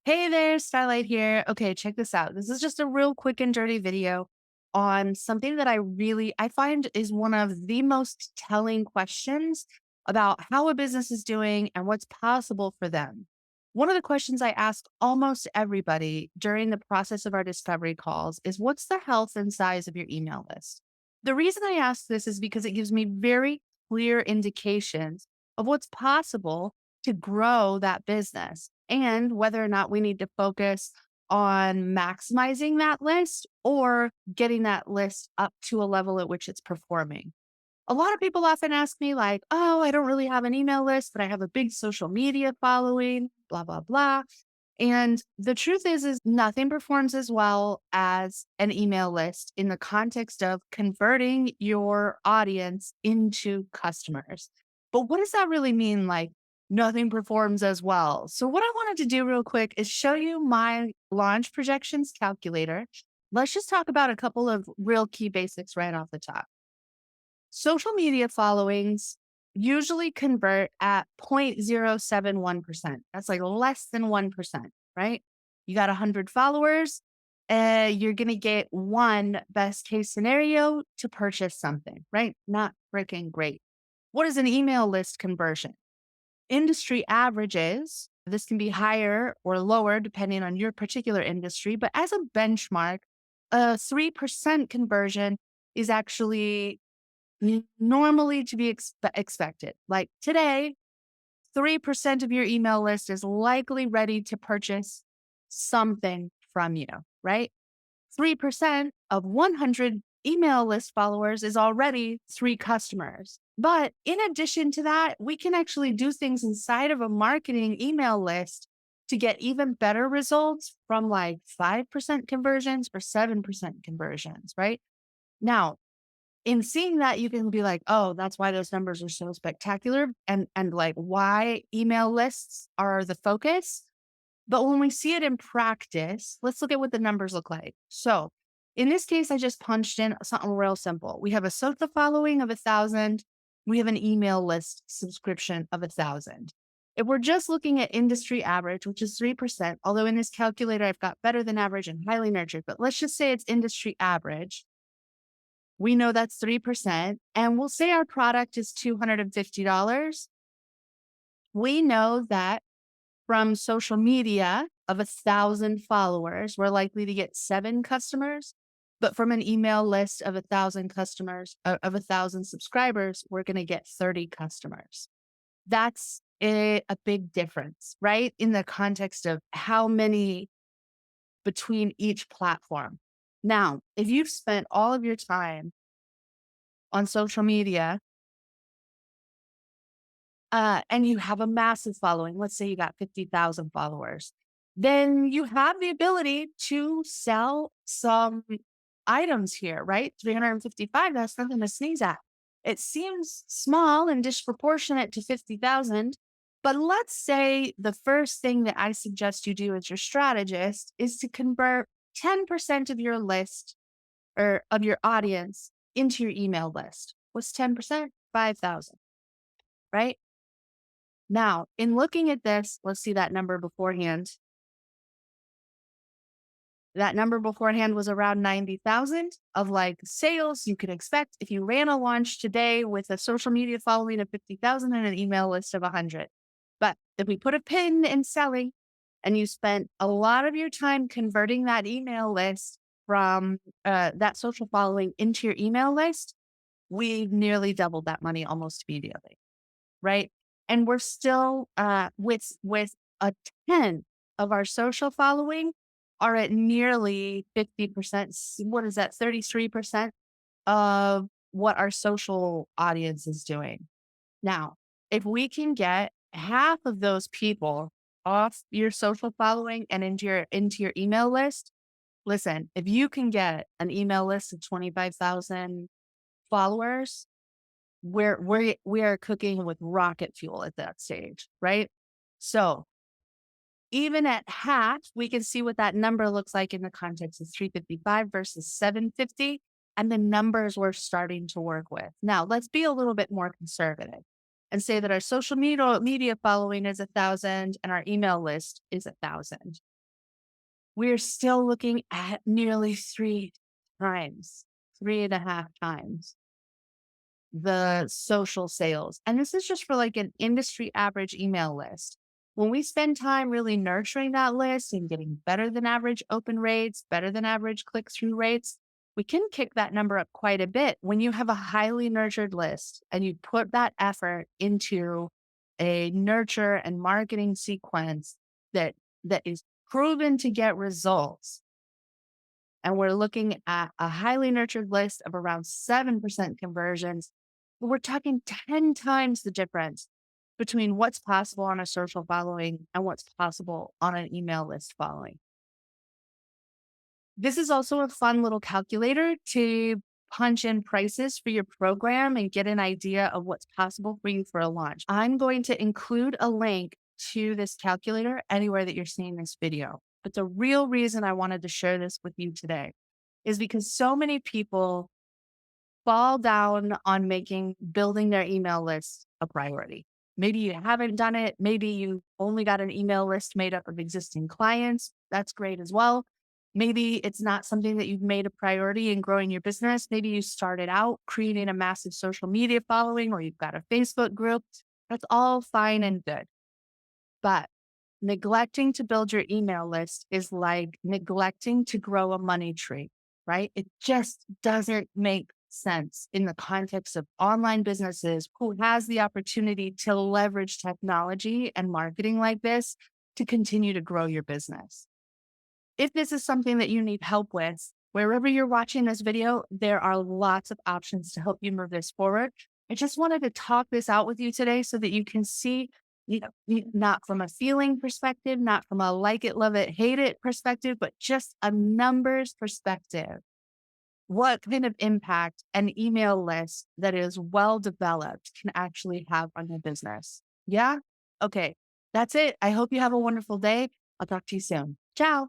Hey there, Starlight here. Okay, check this out. This is just a real quick and dirty video on something that I find is one of the most telling questions about how a business is doing and what's possible for them. One of the questions I ask almost everybody during the process of our discovery calls is, what's the health and size of your email list? The reason I ask this is because it gives me very clear indications of what's possible to grow that business and whether or not we need to focus on maximizing that list or getting that list up to a level at which it's performing. A lot of people often ask me, like, oh, I don't really have an email list, but I have a big social media following, blah, blah, blah. And the truth is nothing performs as well as an email list in the context of converting your audience into customers. But what does that really mean? Like, nothing performs as well. So, what I wanted to do real quick is show you my launch projections calculator. Let's just talk about a couple of real key basics right off the top. Social media followings usually convert at 0.071%. That's like less than 1%, right? You got 100 followers, you're going to get one best case scenario to purchase something, right? Not freaking great. What is an email list conversion? Industry averages, this can be higher or lower depending on your particular industry, but as a benchmark, a 3% conversion is actually normally to be expected. Like today, 3% of your email list is likely ready to purchase something from you, right? 3% of 100 email list followers is already three customers. But in addition to that, we can actually do things inside of a marketing email list to get even better results from like 5% conversions or 7% conversions, right? Now, in seeing that, you can be like, oh, that's why those numbers are so spectacular and like why email lists are the focus. But when we see it in practice, let's look at what the numbers look like. So in this case, I just punched in something real simple. We have a social following of 1,000. We have an email list subscription of 1,000. If we're just looking at industry average, which is 3%, although in this calculator, I've got better than average and highly nurtured, but let's just say it's industry average. We know that's 3%. And we'll say our product is $250. We know that from social media of 1,000 followers, we're likely to get 7 customers. But from an email list of 1,000 customers, of 1,000 subscribers, we're going to get 30 customers. That's a big difference, right? In the context of how many between each platform. Now, if you've spent all of your time on social media, and you have a massive following, let's say you got 50,000 followers, then you have the ability to sell some items here, right? 355, that's nothing to sneeze at. It seems small and disproportionate to 50,000, but let's say the first thing that I suggest you do as your strategist is to convert 10% of your list or of your audience into your email list. What's 10%? 5,000, right? Now, in looking at this, let's see that number beforehand. That number beforehand was around 90,000 of like sales you could expect if you ran a launch today with a social media following of 50,000 and an email list of 100. But if we put a pin in selling and you spent a lot of your time converting that email list from that social following into your email list, we've nearly doubled that money almost immediately, right? And we're still with a tenth of our social following are at nearly 50%. What is that? 33% of what our social audience is doing. Now, if we can get half of those people off your social following and into your email list, listen, if you can get an email list of 25,000 followers, we are cooking with rocket fuel at that stage, right? So even at half, we can see what that number looks like in the context of 355 versus 750 and the numbers we're starting to work with. Now, let's be a little bit more conservative and say that our social media following is 1,000 and our email list is 1,000. we're still looking at nearly times, 3.5 times the social sales. And this is just for like an industry average email list. When we spend time really nurturing that list and getting better than average open rates, better than average click through rates, we can kick that number up quite a bit. When you have a highly nurtured list and you put that effort into a nurture and marketing sequence that is proven to get results, and we're looking at a highly nurtured list of around 7% conversions, we're talking 10 times the difference between what's possible on a social following and what's possible on an email list following. This is also a fun little calculator to punch in prices for your program and get an idea of what's possible for you for a launch. I'm going to include a link to this calculator anywhere that you're seeing this video. But the real reason I wanted to share this with you today is because so many people fall down on making building their email list a priority. Maybe you haven't done it. Maybe you only got an email list made up of existing clients. That's great as well. Maybe it's not something that you've made a priority in growing your business. Maybe you started out creating a massive social media following or you've got a Facebook group. That's all fine and good. But neglecting to build your email list is like neglecting to grow a money tree, right? It just doesn't make sense in the context of online businesses who has the opportunity to leverage technology and marketing like this to continue to grow your business. If this is something that you need help with, wherever you're watching this video, there are lots of options to help you move this forward. I just wanted to talk this out with you today so that you can see, not from a feeling perspective, not from a like it, love it, hate it perspective, but just a numbers perspective. What kind of impact an email list that is well developed can actually have on your business? Yeah? Okay. That's it. I hope you have a wonderful day. I'll talk to you soon. Ciao.